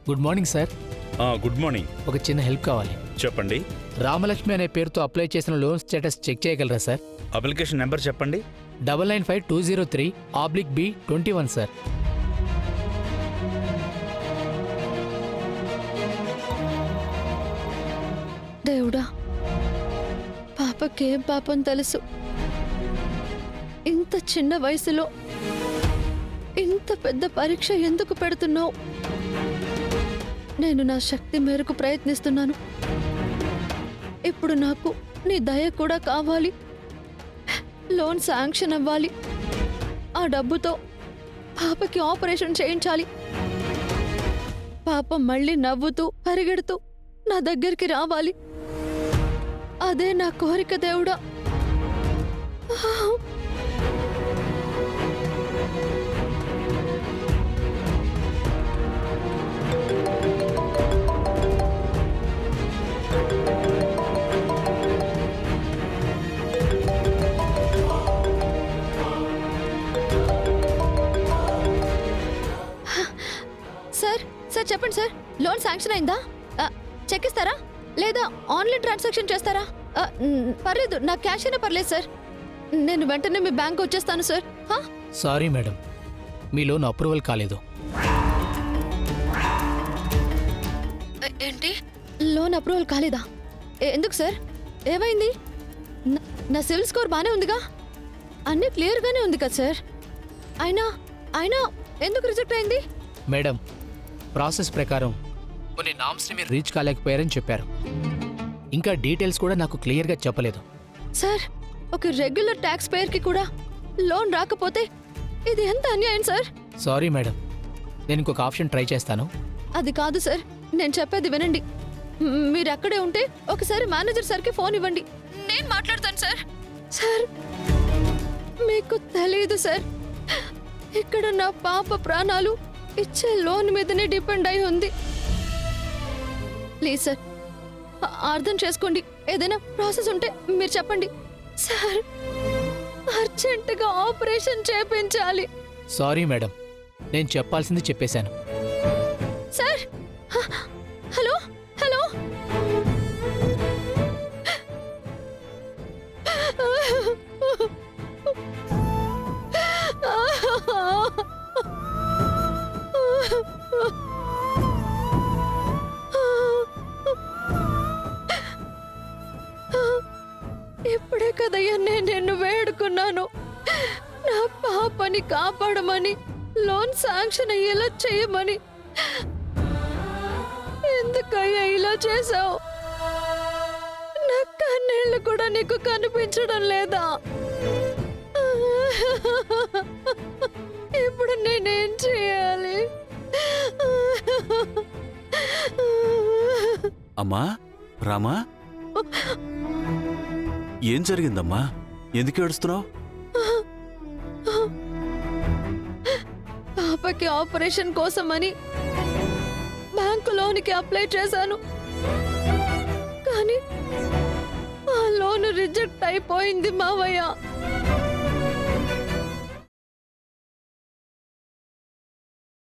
Good morning sir. Good morning. ఒక చిన్న help కావాలి. చెప్పండి. రామలక్ష్మి అనే పేరుతో అప్లై చేసిన లోన్ స్టేటస్ చెక్ చేయగలరా సార్? అప్లికేషన్ నెంబర్ చెప్పండి. 995203/B21 sir. దేవుడా, పాపకేం పాపం తెలుసు? ఇంత చిన్న వయసులో ఇంత పెద్ద పరీక్ష ఎందుకు పెడుతున్నావు? నేను నా శక్తి మేరకు ప్రయత్నిస్తున్నాను. ఇప్పుడు నాకు నీ దయ కూడా కావాలి. లోన్ శాంక్షన్ అవ్వాలి. ఆ డబ్బుతో పాపకి ఆపరేషన్ చేయించాలి. పాప మళ్ళీ నవ్వుతూ పరిగెడుతూ నా దగ్గరికి రావాలి. అదే నా కోరిక దేవుడా. సార్ సార్ చెప్పండి సార్, లోన్ శాంక్షన్ అయిందా? చెక్ ఇస్తారా లేదా ఆన్లైన్ ట్రాన్సాక్షన్ చేస్తారా? పర్లేదు, నాకు క్యాష్ అయినా పర్లేదు సార్. నేను వెంటనే మీ బ్యాంక్ వచ్చేస్తాను సార్. సారీ మేడం, మీ లోన్ అప్రూవల్ కాలేదు. ఏంటి, లోన్ అప్రూవల్ కాలేదా? ఎందుకు సార్, ఏమైంది? నా సివిల్ స్కోర్ బానే ఉందిగా, అన్నీ క్లియర్గానే ఉంది కదా సార్. అయినా అయినా ఎందుకు రిజెక్ట్ అయింది? మేడం, ప్రాసెస్ ప్రకారం కొన్ని నామ్స్ని మీరు రీచ్ కాలేకపోయారని చెప్పారు. ఇంకా డీటెయిల్స్ కూడా నాకు క్లియర్గా చెప్పలేదు. సార్, ఒక రెగ్యులర్ ట్యాక్స్ పేయర్కి కూడా లోన్ రాకపోతే ఇది ఎంత అన్యాయం సార్. సారీ మేడం, నేను ఇంకొక ఆప్షన్ ట్రై చేస్తాను. అది కాదు సార్, నేను చెప్పేది వినండి. మీరు అక్కడే ఉంటే ఒకసారి మేనేజర్ సార్కి ఫోన్ ఇవ్వండి, నేను మాట్లాడతాను సార్. సార్, మీకు తెలియదు సార్, ఇక్కడ నా పాప ప్రాణాలు ఇచ్చే లోన్ మీదనే డిపెండ్ అయి ఉంది. ప్లీజ్ సార్, అర్థం చేసుకోండి. ఏదైనా ప్రాసెస్ ఉంటే మీరు చెప్పండి సార్. అర్జెంటుగా ఆపరేషన్ చేయించాలి. సారీ మేడం, నేను చెప్పాల్సింది చెప్పేశాను. సార్, హలో హలో, ఇప్పుడే కదయ్యా నేను నిన్ను వేడుకున్నాను, నా పాపని కాపాడమని, లోన్ శాంక్షన్ అయ్యేలా చేయమని. ఎందుకయ్యా ఇలా చేసావు? నా కన్నీళ్ళు కూడా నీకు కనిపించడం లేదా? ఇప్పుడు నేనేం చేయాలి? అమ్మా, రామా, ఏం జరిగిందమ్మా? ఎందుకు ఏడుస్తున్నావు? పాపకి ఆపరేషన్ కోసమని బ్యాంకు లోన్కి అప్లై చేశాను, కానీ ఆ లోన్ రిజెక్ట్ అయిపోయింది మావయ్య.